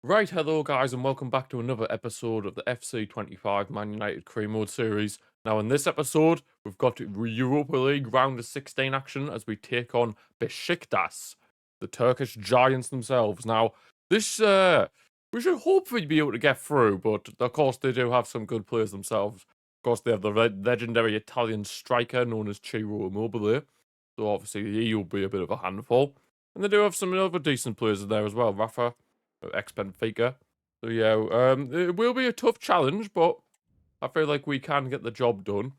Right, hello guys, and welcome back to another episode of the FC25 Man United Cream Mode series. Now, in this episode, we've got Europa League round of 16 action as we take on Besiktas, the Turkish giants themselves. Now, this we should hopefully be able to get through, but of course they do have some good players themselves. Of course, they have the legendary Italian striker known as Ciro Immobile, so obviously he will be a bit of a handful. And they do have some other decent players in there as well. Rafa, ex-Benfica. So yeah, it will be a tough challenge, but I feel like we can get the job done.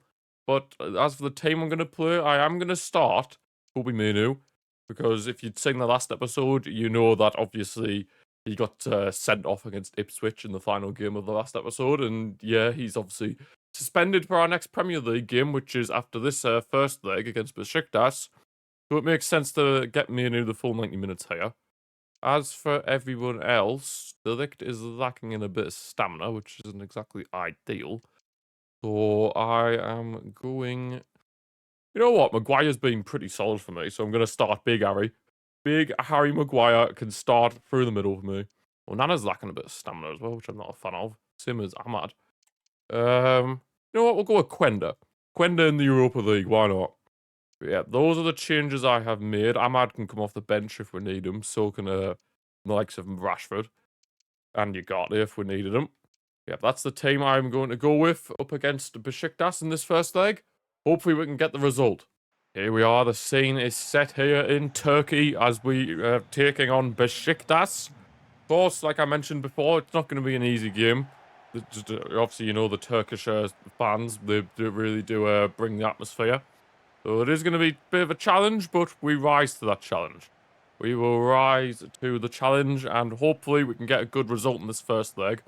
But as for the team I'm going to play, I am going to start Kobe Menu, because if you'd seen the last episode, you know that obviously he got sent off against Ipswich in the final game of the last episode, and yeah, he's obviously suspended for our next Premier League game, which is after this first leg against Besiktas. So it makes sense to get Menu the full 90 minutes here. As for everyone else, Delict is lacking in a bit of stamina, which isn't exactly ideal. So I am going... You know what? Maguire's been pretty solid for me, so I'm going to start Big Harry. Big Harry Maguire can start through the middle for me. Well, Nana's lacking a bit of stamina as well, which I'm not a fan of. Same as Ahmad. You know what? We'll go with Quenda. Quenda in the Europa League, why not? Yeah, those are the changes I have made. Ahmad can come off the bench if we need him. So can the likes of Rashford. And Ugarte if we needed him. Yeah, that's the team I'm going to go with up against Besiktas in this first leg. Hopefully we can get the result. Here we are. The scene is set here in Turkey as we are taking on Besiktas. Of course, like I mentioned before, it's not going to be an easy game. Obviously, you know, the Turkish fans, they really do bring the atmosphere. So it is going to be a bit of a challenge, but we rise to that challenge. We will rise to the challenge, and hopefully we can get a good result in this first leg.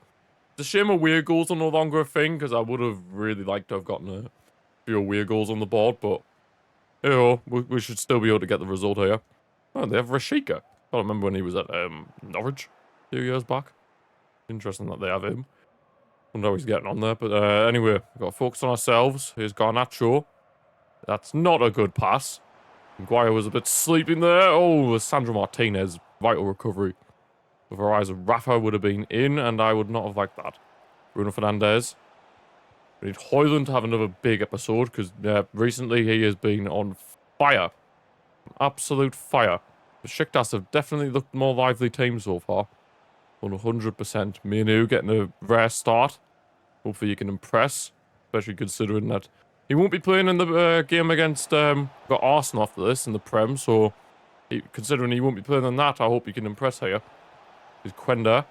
It's a shame away goals are no longer a thing, because I would have really liked to have gotten a few away goals on the board, but you know, we should still be able to get the result here. Oh, they have Rashika. I don't remember when he was at Norwich a few years back. Interesting that they have him. Wonder how he's getting on there, but anyway, we've got to focus on ourselves. Here's Garnacho. That's not a good pass. Maguire was a bit sleeping there. Oh, Sandro Martinez. Vital recovery. Otherwise, Rafa would have been in, and I would not have liked that. Bruno Fernandes. We need Højlund to have another big episode, because recently he has been on fire. Absolute fire. The Besiktas have definitely looked more lively team so far. 100%. Minu getting a rare start. Hopefully you can impress, especially considering that he won't be playing in the game against got Arsenal after this in the Prem, so considering he won't be playing in that, I hope he can impress here. Here's Quenda,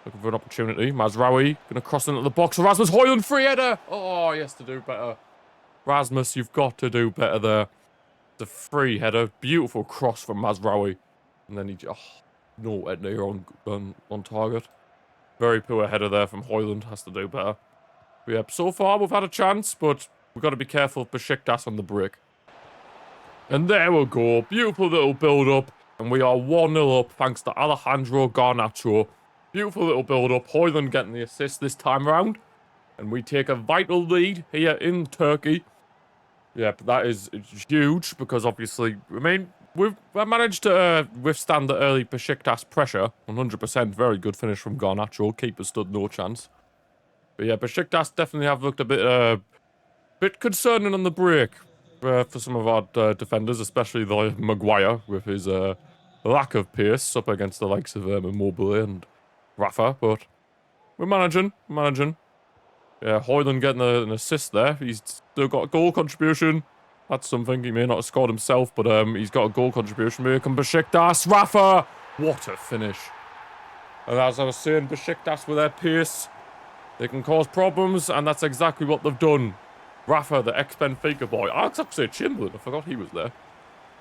looking for an opportunity. Mazraoui going to cross into the box. Rasmus Højlund, free header! Oh, he has to do better. Rasmus, you've got to do better there. The free header, beautiful cross from Mazraoui. And then he, no header on target. Very poor header there from Højlund, has to do better. But yep, so far we've had a chance, but we've got to be careful of Besiktas on the break. And there we go. Beautiful little build-up. And we are 1-0 up thanks to Alejandro Garnacho. Beautiful little build-up. Højlund getting the assist this time round. And we take a vital lead here in Turkey. Yep, that is huge because obviously, I mean, we've managed to withstand the early Besiktas pressure. 100% very good finish from Garnacho. Keeper stood no chance. But yeah, Besiktas definitely have looked a bit concerning on the break for some of our defenders, especially the Maguire with his lack of pace up against the likes of Immobile and Rafa. But we're managing. Yeah, Højlund getting an assist there. He's still got a goal contribution. That's something. He may not have scored himself, but he's got a goal contribution. Here comes Besiktas. Rafa! What a finish. And as I was saying, Besiktas with their pace, they can cause problems, and that's exactly what they've done. Rafa, the ex-Benfica boy. Oh, it's Oxlade-Chamberlain. I forgot he was there.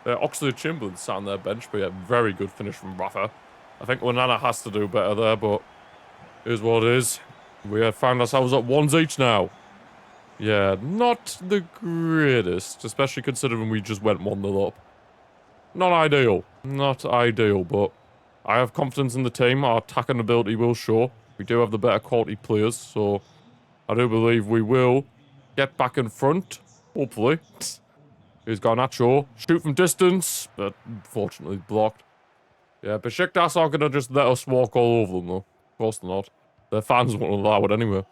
Oxlade-Chamberlain sat on their bench, but yeah, very good finish from Rafa. I think Onana has to do better there, but here's what it is. We have found ourselves at ones each now. Yeah, not the greatest, especially considering we just went 1-0 up. Not ideal, but I have confidence in the team. Our attacking ability will show. We do have the better quality players, so I do believe we will get back in front, hopefully. Here's Garnacho. Shoot from distance, but unfortunately blocked. Yeah, Besiktas aren't going to just let us walk all over them, though. Of course they're not. Their fans won't allow it anyway.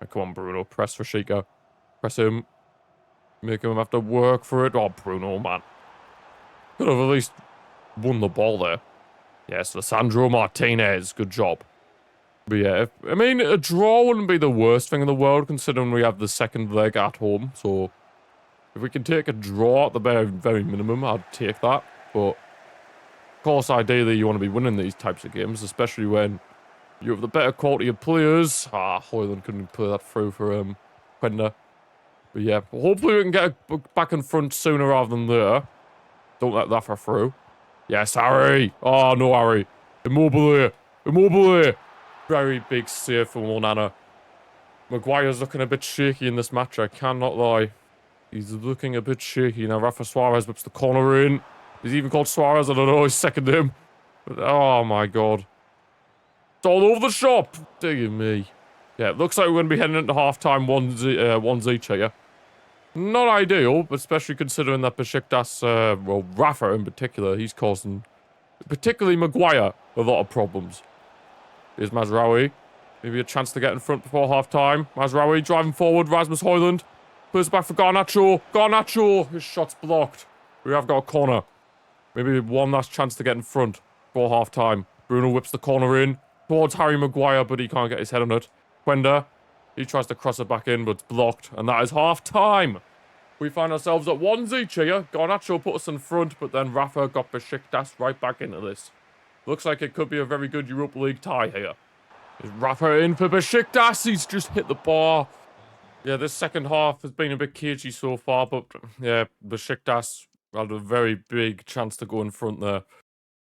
Right, come on, Bruno. Press for Chica. Press him. Make him have to work for it. Oh, Bruno, man. Could have at least won the ball there. Yes, Lissandro Martinez. Good job. But yeah, I mean, a draw wouldn't be the worst thing in the world, considering we have the second leg at home. So, if we can take a draw at the very, very minimum, I'd take that. But, of course, ideally, you want to be winning these types of games, especially when you have the better quality of players. Ah, Hoyland couldn't play that through for Quenda. But yeah, hopefully we can get back in front sooner rather than later. Don't let that for through. Yes, Harry. Oh, no, Harry. Immobile. Immobile. Very big save from Onana. Maguire's looking a bit shaky in this match, I cannot lie. He's looking a bit shaky. Now Rafa Suarez whips the corner in. He's even called Suarez, I don't know, he's seconded him. But, oh my god. It's all over the shop! Dear me. Yeah, it looks like we're going to be heading into half-time ones each here. Not ideal, but especially considering that Besiktas, well, Rafa in particular, he's causing, particularly Maguire, a lot of problems. Here's Mazraoui. Maybe a chance to get in front before half-time. Mazraoui driving forward. Rasmus Højlund. Plays back for Garnacho. Garnacho! His shot's blocked. We have got a corner. Maybe one last chance to get in front before half-time. Bruno whips the corner in towards Harry Maguire, but he can't get his head on it. Quenda. He tries to cross it back in, but it's blocked. And that is half-time. We find ourselves at ones each here. Garnacho put us in front, but then Rafa got Besiktas right back into this. Looks like it could be a very good Europa League tie here. Is Rafa in for Besiktas? He's just hit the bar. Yeah, this second half has been a bit cagey so far, but yeah, Besiktas had a very big chance to go in front there.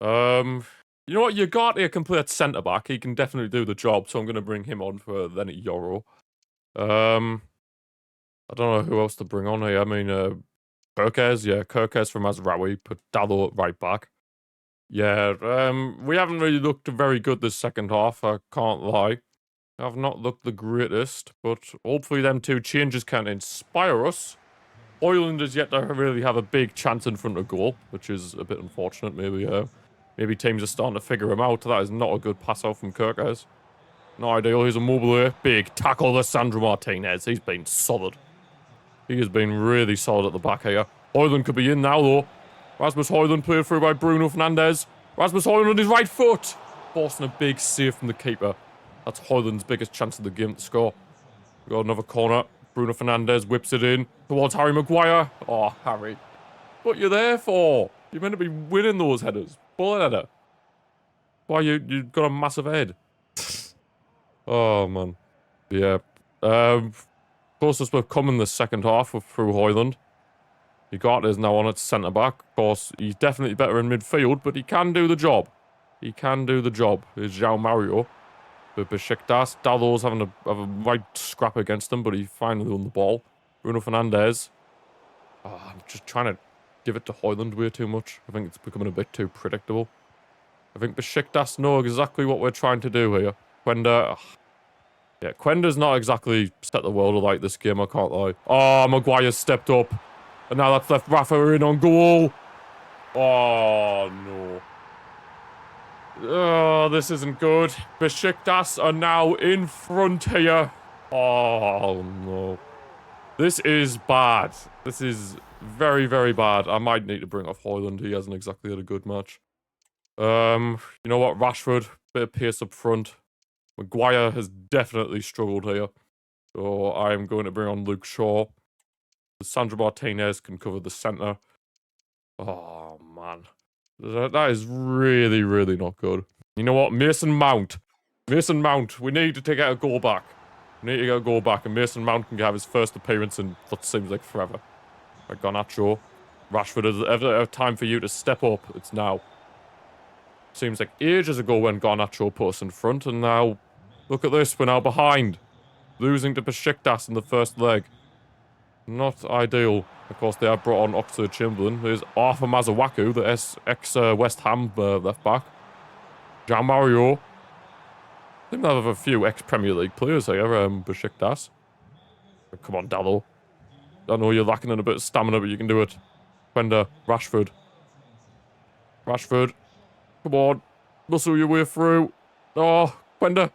You know what? Ugarte can play at centre-back. He can definitely do the job, so I'm going to bring him on for then at Euro. I don't know who else to bring on here. I mean, Kerkez, yeah, Kerkez from Mazraoui, put Dallo at right back. Yeah, we haven't really looked very good this second half, I can't lie. Have not looked the greatest, but hopefully them two changes can inspire us. Højlund is yet to really have a big chance in front of goal, which is a bit unfortunate. Maybe teams are starting to figure him out. That is not a good pass out from Kerkez. Not ideal. He's Immobile. Big tackle, Lissandro Martinez. He's been solid. He has been really solid at the back here. Højlund could be in now, though. Rasmus Højlund played through by Bruno Fernandes. Rasmus Højlund on his right foot. Forcing a big save from the keeper. That's Højlund's biggest chance of the game to score. We got another corner. Bruno Fernandes whips it in towards Harry Maguire. Oh, Harry. What you there for? You're meant to be winning those headers. Bullet header. Why, you got a massive head. Oh, man. Yeah. Closest we've come in the second half through Højlund. Ugarte is now on at centre-back. Of course, he's definitely better in midfield, but he can do the job. He can do the job. Here's João Mario. But Besiktas, Dallo's having a right scrap against him, but he finally won the ball. Bruno Fernandes. Oh, I'm just trying to give it to Højlund way too much. I think it's becoming a bit too predictable. I think Besiktas know exactly what we're trying to do here. Quenda. Yeah, Quenda's not exactly set the world alight this game, I can't lie. Oh, Maguire's stepped up. And now that's left Rafa in on goal. Oh, no. Oh, this isn't good. Besiktas are now in front here. Oh, no. This is bad. This is very, very bad. I might need to bring off Højlund. He hasn't exactly had a good match. You know what? Rashford, bit of pace up front. Maguire has definitely struggled here. So I am going to bring on Luke Shaw. Sandro Martinez can cover the centre. Oh, man. That is really, really not good. You know what? Mason Mount. Mason Mount. We need to get a goal back. We need to get a goal back, and Mason Mount can have his first appearance in what seems like forever. Right, Garnacho. Rashford, is ever time for you to step up? It's now. Seems like ages ago when Garnacho put us in front, and now, look at this, we're now behind. Losing to Besiktas in the first leg. Not ideal. Of course, they have brought on Oxlade-Chamberlain. There's Arthur Mazawaku, the ex-West Ham left back. João Mario. I think they have a few ex-Premier League players here, Besiktas. Come on, Dallo. I know you're lacking in a bit of stamina, but you can do it. Quenda, Rashford. Rashford. Come on. Muscle your way through. Oh, Quenda.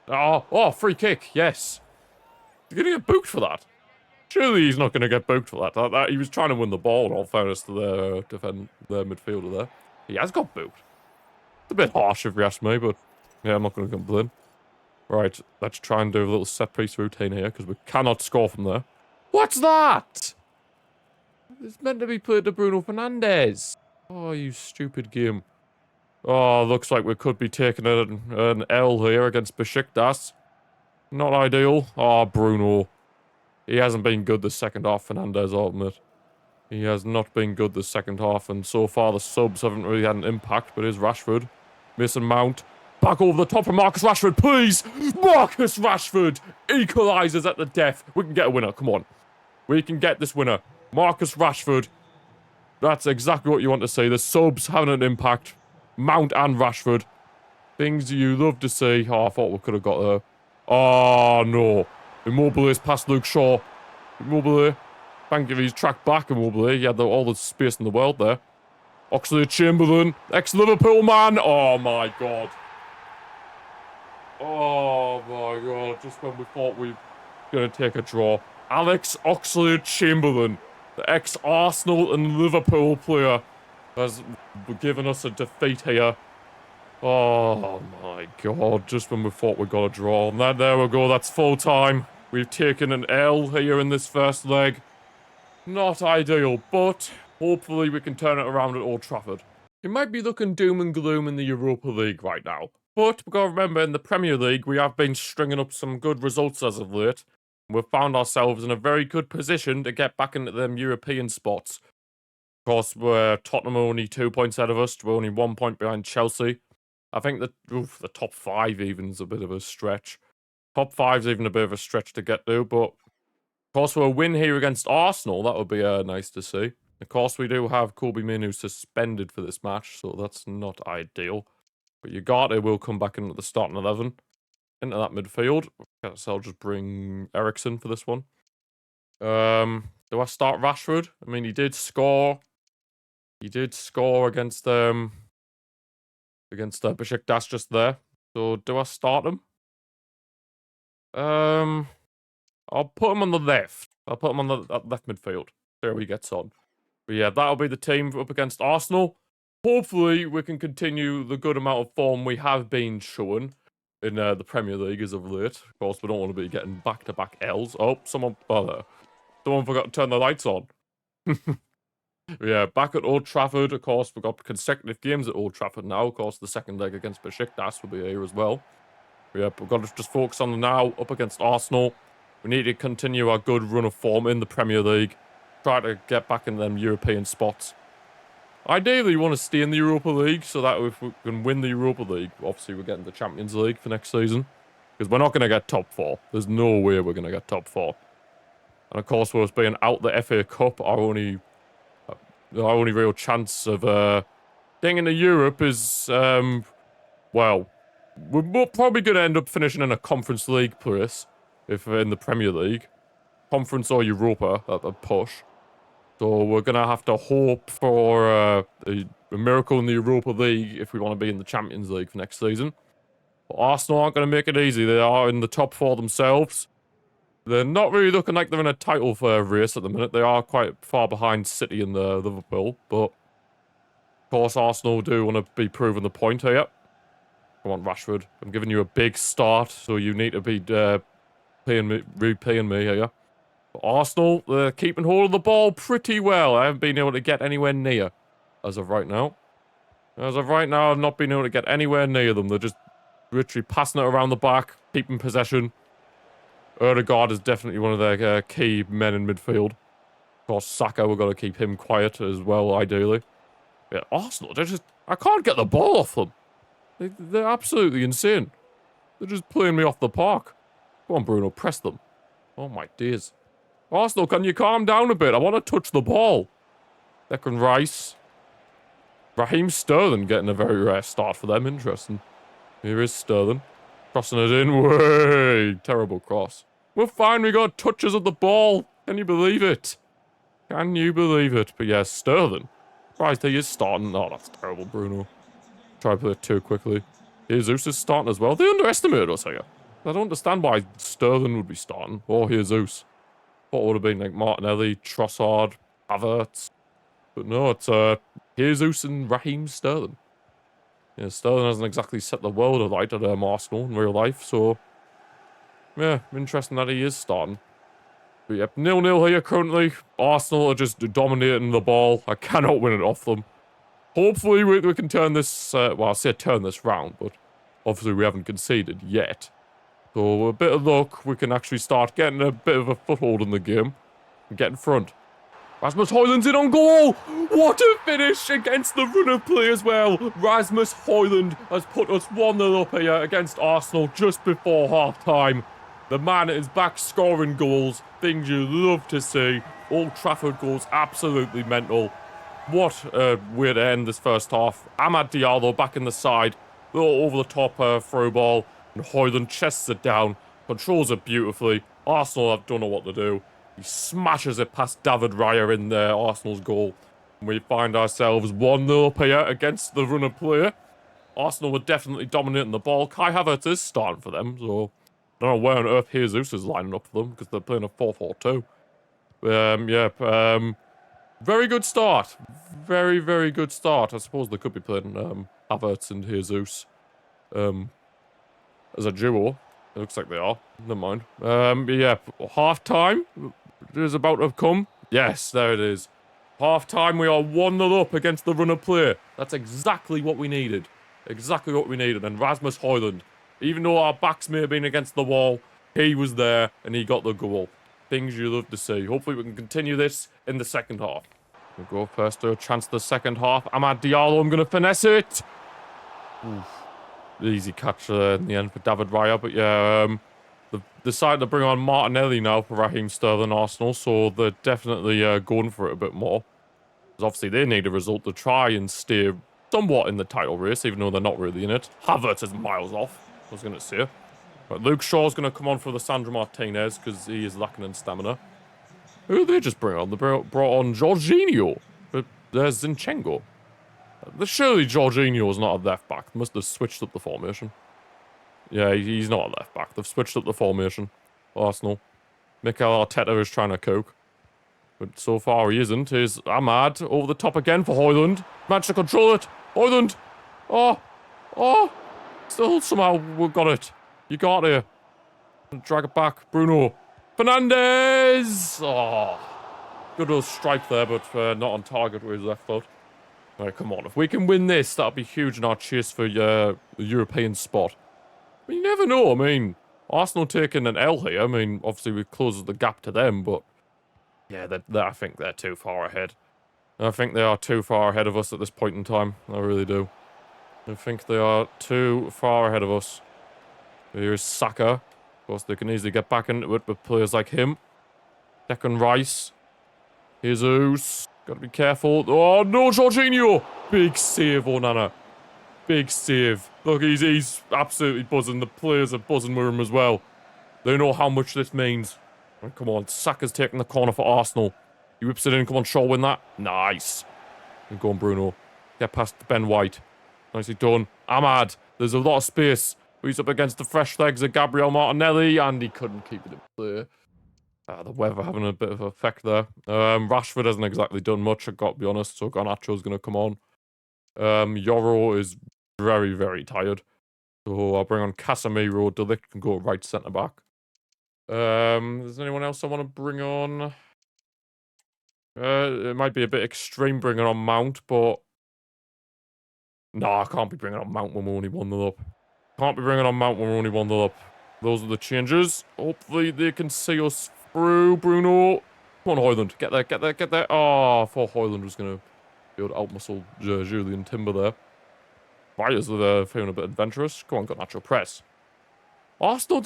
Oh, free kick. Yes. You're going to get booked for that. Surely he's not going to get booked for that. He was trying to win the ball, in all fairness to the midfielder there. He has got booked. It's a bit harsh if you ask me, but yeah, I'm not going to complain. Right, let's try and do a little set-piece routine here, because we cannot score from there. What's that? It's meant to be played to Bruno Fernandes. Oh, you stupid game. Oh, looks like we could be taking an L here against Besiktas. Not ideal. Oh, Bruno. He hasn't been good the second half, Fernandes, I'll admit. He has not been good the second half, and so far the subs haven't really had an impact, but it is Rashford. Mason Mount. Back over the top of Marcus Rashford, please! Marcus Rashford equalises at the death. We can get a winner, come on. We can get this winner. Marcus Rashford. That's exactly what you want to see. The subs having an impact. Mount and Rashford. Things you love to see. Oh, I thought we could have got there. Oh, no. Immobile's past Luke Shaw. Immobile. Thank you, he's tracked back, Immobile. He had all the space in the world there. Oxlade-Chamberlain. Ex-Liverpool man. Oh, my God. Oh, my God. Just when we thought we were going to take a draw. Alex Oxlade-Chamberlain. The ex-Arsenal and Liverpool player has given us a defeat here. Oh my God, just when we thought we got a draw. And there we go, that's full time. We've taken an L here in this first leg. Not ideal, but hopefully we can turn it around at Old Trafford. It might be looking doom and gloom in the Europa League right now. But we've got to remember, in the Premier League, we have been stringing up some good results as of late. We've found ourselves in a very good position to get back into them European spots. Of course, Tottenham are only 2 points ahead of us. We're only 1 point behind Chelsea. I think the top 5 even is a bit of a stretch. Top 5's even a bit of a stretch to get to, but of course for a win here against Arsenal, that would be nice to see. Of course, we do have Kobe Minu suspended for this match, so that's not ideal. But Ugarte will come back into the starting 11, into that midfield. So I'll just bring Eriksen for this one. Do I start Rashford? I mean, he did score. He did score against Besiktas just there. So do I start him? I'll put him on the left. I'll put him on the left midfield. There he gets on. But yeah, that'll be the team up against Arsenal. Hopefully, we can continue the good amount of form we have been showing in the Premier League as of late. Of course, we don't want to be getting back-to-back L's. Oh, someone forgot to turn the lights on. Yeah, back at Old Trafford, of course, we've got consecutive games at Old Trafford now. Of course, the second leg against Besiktas will be here as well. Yeah, we've got to just focus on now, up against Arsenal. We need to continue our good run of form in the Premier League. Try to get back in them European spots. Ideally, we want to stay in the Europa League, so that if we can win the Europa League, obviously we're getting the Champions League for next season. Because we're not going to get top 4. There's no way we're going to get top 4. And of course, with us being out the FA Cup, our only real chance of getting into Europe is, well, we're probably going to end up finishing in a Conference League place, if we're in the Premier League. Conference or Europa, at a push. So we're going to have to hope for a miracle in the Europa League if we want to be in the Champions League for next season. But Arsenal aren't going to make it easy. They are in the top 4 themselves. They're not really looking like they're in a title race at the minute. They are quite far behind City and Liverpool. But, of course, Arsenal do want to be proving the point here. Come on, Rashford. I'm giving you a big start, so you need to be repaying me here. But Arsenal, they're keeping hold of the ball pretty well. I haven't been able to get anywhere near as of right now. As of right now, I've not been able to get anywhere near them. They're just literally passing it around the back, keeping possession. Odegaard is definitely one of their key men in midfield. Of course, Saka, we've got to keep him quiet as well, ideally. Yeah, Arsenal, I can't get the ball off them. They're absolutely insane. They're just playing me off the park. Come on, Bruno, press them. Oh, my days. Arsenal, can you calm down a bit? I want to touch the ball. Declan Rice. Raheem Sterling getting a very rare start for them. Interesting. Here is Sterling. Crossing it in. Way! Terrible cross. We're fine. We got touches of the ball. Can you believe it? Can you believe it? But yeah, Sterling. Surprised he is starting. Oh, that's terrible, Bruno. Try to play it too quickly. Jesus is starting as well. They underestimated us here. I don't understand why Sterling would be starting. Or Jesus. What would have been like Martinelli, Trossard, Havertz. But no, it's Jesus and Raheem Sterling. Yeah, Sterling hasn't exactly set the world alight at Arsenal in real life, so yeah, interesting that he is starting. But yep, 0-0 here currently. Arsenal are just dominating the ball. I cannot win it off them. Hopefully we can turn this, well, I say turn this round, but obviously we haven't conceded yet. So with a bit of luck, we can actually start getting a bit of a foothold in the game and get in front. Rasmus Højlund's in on goal! What a finish against the run of play as well. Rasmus Højlund has put us 1-0 up here against Arsenal just before half-time. The man is back scoring goals, things you love to see. Old Trafford goals, absolutely mental. What a way to end this first half. Amad Diallo back in the side, little over-the-top throw ball, and Højlund chests it down, controls it beautifully. Arsenal don't know what to do. He smashes it past David Raya in there, Arsenal's goal. And we find ourselves 1-0 up here against the runner player. Arsenal were definitely dominating the ball. Kai Havertz is starting for them, so I don't know where on earth Jesus is lining up for them, because they're playing a 4-4-2. Very good start. Very, very good start. I suppose they could be playing Havertz and Jesus as a duo. It looks like they are. Never mind. Yeah, half-time is about to have come. Yes, there it is. Half-time, we are 1-0 up against the runner player. That's exactly what we needed. Exactly what we needed. And Rasmus Højlund, even though our backs may have been against the wall, he was there and he got the goal. Things you love to see. Hopefully we can continue this in the second half. We'll go first to a chance the second half. Amad Diallo, I'm going to finesse it. Oof. Easy catch in the end for David Raya. But yeah, they've decided to bring on Martinelli now for Raheem Sterling Arsenal. So they're definitely going for it a bit more. Because obviously they need a result to try and stay somewhat in the title race, even though they're not really in it. Havertz is miles off, I was going to say. But Luke Shaw's going to come on for the Sandro Martinez because he is lacking in stamina. Who did they just bring on? They brought on Jorginho. But there's Zinchenko. Surely Jorginho is not a left back. They must have switched up the formation. Yeah, he's not a left back. They've switched up the formation. Arsenal. Mikel Arteta is trying to cook. But so far he isn't. Here's Amad over the top again for Højlund. Managed to control it. Højlund. Oh. Still somehow we got it. You got it. Drag it back. Bruno. Fernandes! Oh. Good little strike there, but not on target with his left foot. Alright, come on. If we can win this, that'll be huge in our chase for the European spot. But you never know. I mean, Arsenal taking an L here. I mean, obviously we closes the gap to them, but yeah, I think they're too far ahead. I think they are too far ahead of us at this point in time. I really do. I think they are too far ahead of us. Here's Saka. Of course, they can easily get back into it with players like him. Declan Rice. Jesus. Gotta be careful. Oh, no, Jorginho! Big save, Onana. Big save. Look, he's absolutely buzzing. The players are buzzing with him as well. They know how much this means. Oh, come on, Saka's taking the corner for Arsenal. He whips it in. Come on, Shaw, win that. Nice. And go on, Bruno. Get past Ben White. Nicely done. Amad. There's a lot of space. He's up against the fresh legs of Gabriel Martinelli, and he couldn't keep it in play. The weather having a bit of effect there. Rashford hasn't exactly done much, I've got to be honest, so Garnacho's going to come on. Yoro is very, very tired. So I'll bring on Casemiro. De Ligt can go right centre-back. Is there anyone else I want to bring on? It might be a bit extreme bringing on Mount, but no, I can't be bringing on Mount when we're only 1-0 up. Can't be bringing on Mount when we're only 1-0 up. Those are the changes. Hopefully they can see us through. Bruno. Come on, Højlund. Get there, get there, get there. Oh, I thought Højlund was going to be able to outmuscle Julian Timber there. Fighters are feeling a bit adventurous. Come on, Garnacho, press. Arsenal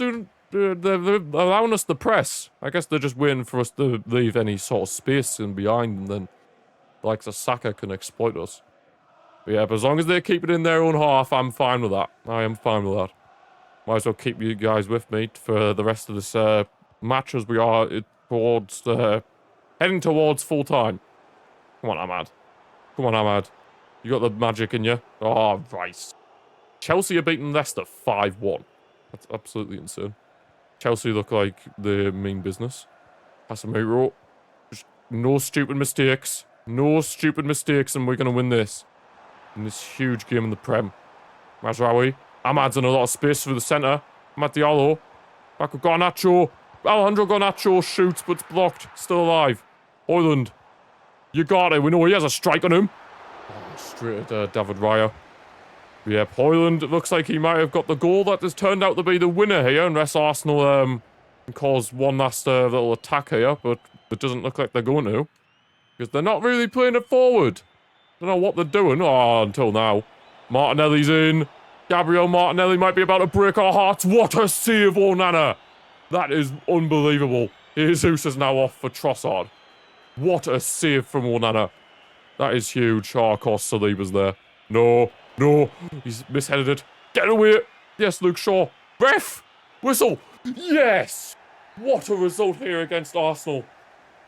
they're allowing us to press. I guess they're just waiting for us to leave any sort of space in behind, and then the likes of Saka can exploit us. But yeah, but as long as they keep it in their own half, I'm fine with that. I am fine with that. Might as well keep you guys with me for the rest of this match as we are heading towards full time. Come on, Amad. Come on, Amad. You got the magic in you. Oh, right. Chelsea are beating Leicester 5-1. That's absolutely insane. Chelsea look like they mean business. Casemiro. Just no stupid mistakes. No stupid mistakes, and we're going to win this. In this huge game in the Prem. Mazraoui. Ahmad's in a lot of space through the centre. Amad Diallo. Back with Garnacho. Alejandro Garnacho shoots, but it's blocked. Still alive. Højlund. You got it. We know he has a strike on him. Oh, straight at David Raya. Yep, Højlund looks like he might have got the goal that has turned out to be the winner here, unless Arsenal cause one last little attack here, but it doesn't look like they're going to. Because they're not really playing it forward. Don't know what they're doing. Oh, until now. Martinelli's in. Gabriel Martinelli might be about to break our hearts. What a save, Onana. That is unbelievable. Jesus is now off for Trossard. What a save from Onana. That is huge. Oh, of course, Saliba's there. No. No. He's misheaded it. Get away. Yes, Luke Shaw. Ref. Whistle. Yes. What a result here against Arsenal.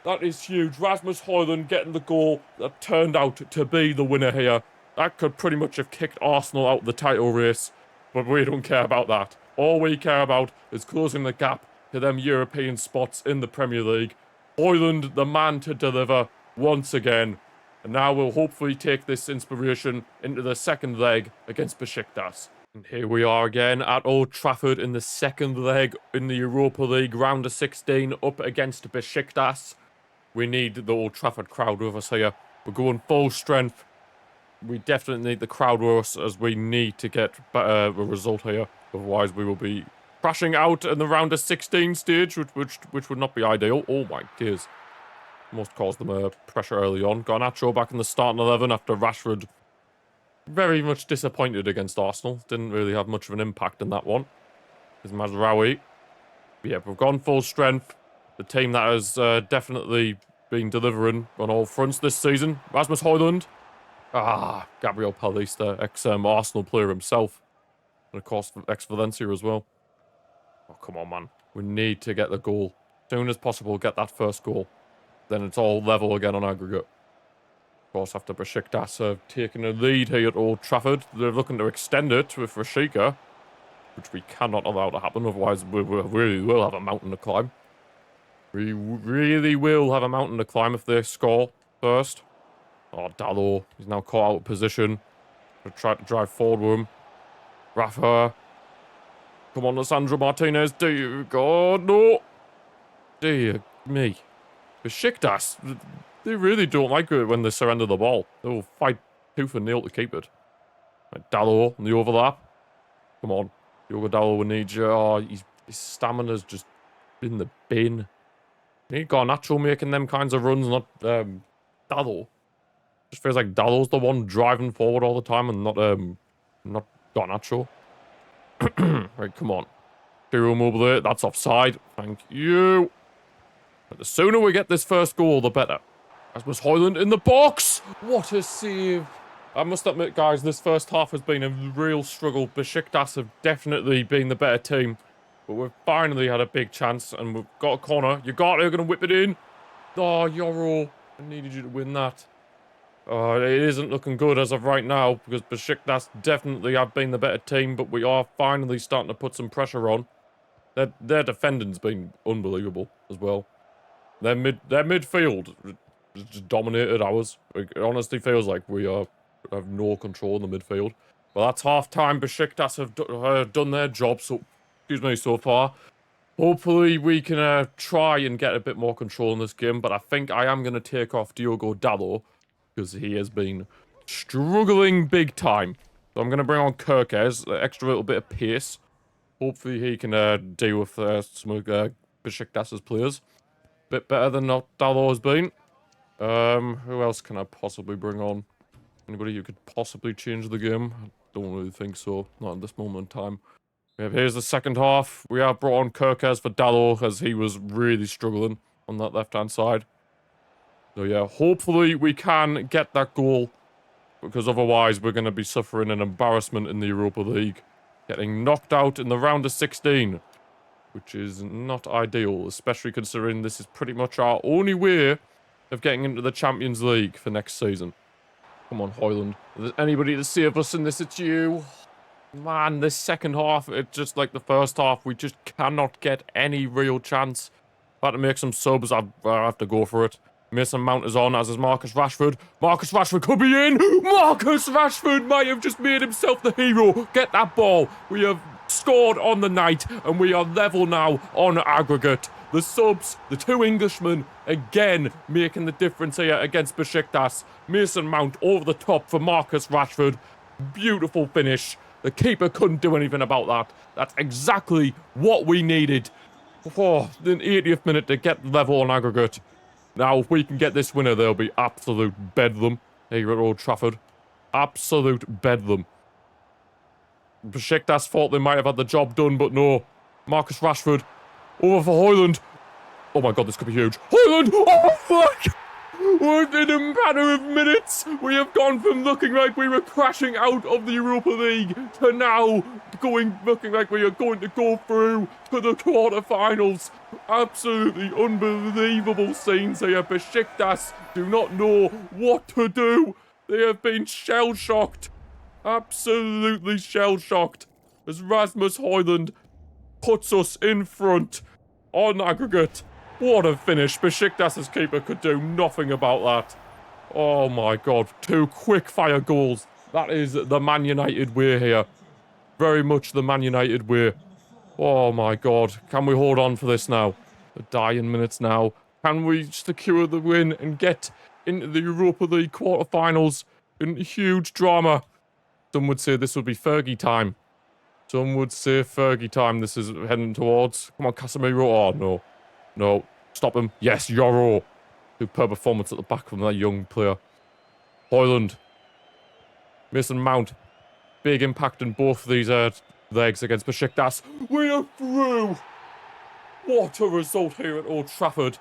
That is huge. Rasmus Højlund getting the goal that turned out to be the winner here. That could pretty much have kicked Arsenal out of the title race, but we don't care about that. All we care about is closing the gap to them European spots in the Premier League. Højlund, the man to deliver once again. And now we'll hopefully take this inspiration into the second leg against Besiktas. And here we are again at Old Trafford in the second leg in the Europa League round of 16 up against Besiktas. We need the Old Trafford crowd with us here. We're going full strength. We definitely need the crowd with us as we need to get a result here. Otherwise, we will be crashing out in the round of 16 stage, which would not be ideal. Oh my days. Must cause them pressure early on. Garnacho back in the starting 11 after Rashford very much disappointed against Arsenal. Didn't really have much of an impact in that one. There's Mazraoui. Yeah, we've gone full strength. The team that has definitely been delivering on all fronts this season. Rasmus Højlund. Ah, Gabriel Paulista, ex-Arsenal player himself. And of course, ex-Valencia as well. Oh, come on, man. We need to get the goal. As soon as possible, get that first goal. Then it's all level again on aggregate. Of course, after Besiktas have taken a lead here at Old Trafford, they're looking to extend it with Rashica, which we cannot allow to happen, otherwise we really will have a mountain to climb. We really will have a mountain to climb if they score first. Oh, Dalot, he's now caught out of position. We'll try to drive forward with him. Rafa. Come on, Lisandro Martinez. Dear God, no. Dear me. Besiktas, they really don't like it when they surrender the ball. They'll fight tooth and nail to keep it. Right, Dalot in the overlap. Come on. Diogo Dalot will need you. Oh, his stamina's just in the bin. You need Garnacho making them kinds of runs, not Dalot. Just feels like Dalot's the one driving forward all the time and not Garnacho. Right, come on. Hero Mobile, that's offside. Thank you. But the sooner we get this first goal, the better. Rasmus Højlund in the box. What a save. I must admit, guys, this first half has been a real struggle. Besiktas have definitely been the better team. But we've finally had a big chance, and we've got a corner. You got it, you're going to whip it in. Oh, Yoro. I needed you to win that. It isn't looking good as of right now, because Besiktas definitely have been the better team, but we are finally starting to put some pressure on. Their defending's been unbelievable as well. Their midfield just dominated ours. It honestly feels like we have no control in the midfield. Well, that's half-time. Besiktas have done their job, so far. Hopefully we can try and get a bit more control in this game, but I think I am going to take off Diogo Dalot, because he has been struggling big time. So I'm going to bring on Kerkez, extra little bit of pace. Hopefully he can deal with some of Besiktas' players. Bit better than what Dalot has been. Who else can I possibly bring on? Anybody who could possibly change the game? I don't really think so. Not at this moment in time. Here's the second half. We have brought on Kerkez for Dalot, as he was really struggling on that left-hand side. So yeah, hopefully we can get that goal, because otherwise we're going to be suffering an embarrassment in the Europa League. Getting knocked out in the round of 16, which is not ideal, especially considering this is pretty much our only way of getting into the Champions League for next season. Come on, Hoyland. If there's anybody to save us in this, it's you. Man, this second half, it's just like the first half. We just cannot get any real chance. About to make some subs. I have to go for it. Mason Mount is on, as is Marcus Rashford. Marcus Rashford could be in. Marcus Rashford might have just made himself the hero. Get that ball. We have scored on the night, and we are level now on aggregate. The subs, the two Englishmen, again making the difference here against Besiktas. Mason Mount over the top for Marcus Rashford. Beautiful finish. The keeper couldn't do anything about that. That's exactly what we needed. Oh, the 80th minute to get level on aggregate. Now, if we can get this winner, there'll be absolute bedlam here at Old Trafford. Absolute bedlam. Besiktas thought they might have had the job done, but no. Marcus Rashford over for Hoyland. Oh my god, this could be huge. Hoyland! Oh, fuck! Within a matter of minutes, we have gone from looking like we were crashing out of the Europa League to now looking like we are going to go through to the quarterfinals. Absolutely unbelievable scenes here. Besiktas do not know what to do. They have been shell-shocked. Absolutely shell-shocked. As Rasmus Højlund puts us in front on aggregate. What a finish. Besiktas' keeper could do nothing about that. Oh my god. 2 quick-fire goals. That is the Man United way here. Very much the Man United way. Oh my god. Can we hold on for this now? The dying minutes now. Can we secure the win and get into the Europa League quarterfinals in huge drama? Some would say this would be Fergie time. Some would say Fergie time this is heading towards. Come on, Casemiro. Oh, no. No. Stop him. Yes, Yoro. Superb performance at the back from that young player. Højlund. Mason Mount. Big impact in both of these legs against Besiktas. We are through. What a result here at Old Trafford.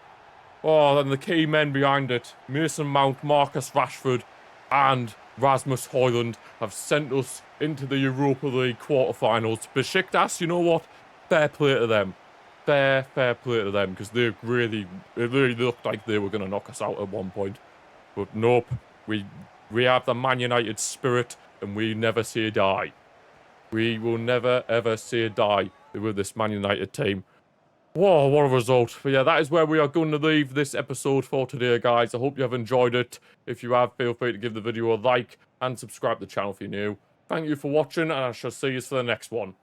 Oh, then the key men behind it. Mason Mount, Marcus Rashford, and Rasmus Højlund have sent us into the Europa League quarterfinals. Besiktas, you know what? Fair play to them. Fair play to them, because it really looked like they were going to knock us out at one point. But nope. We have the Man United spirit, and we never say die. We will never, ever say die with this Man United team. Whoa, what a result. But yeah, that is where we are going to leave this episode for today, guys. I hope you have enjoyed it. If you have, feel free to give the video a like and subscribe to the channel if you're new. Thank you for watching, and I shall see you for the next one.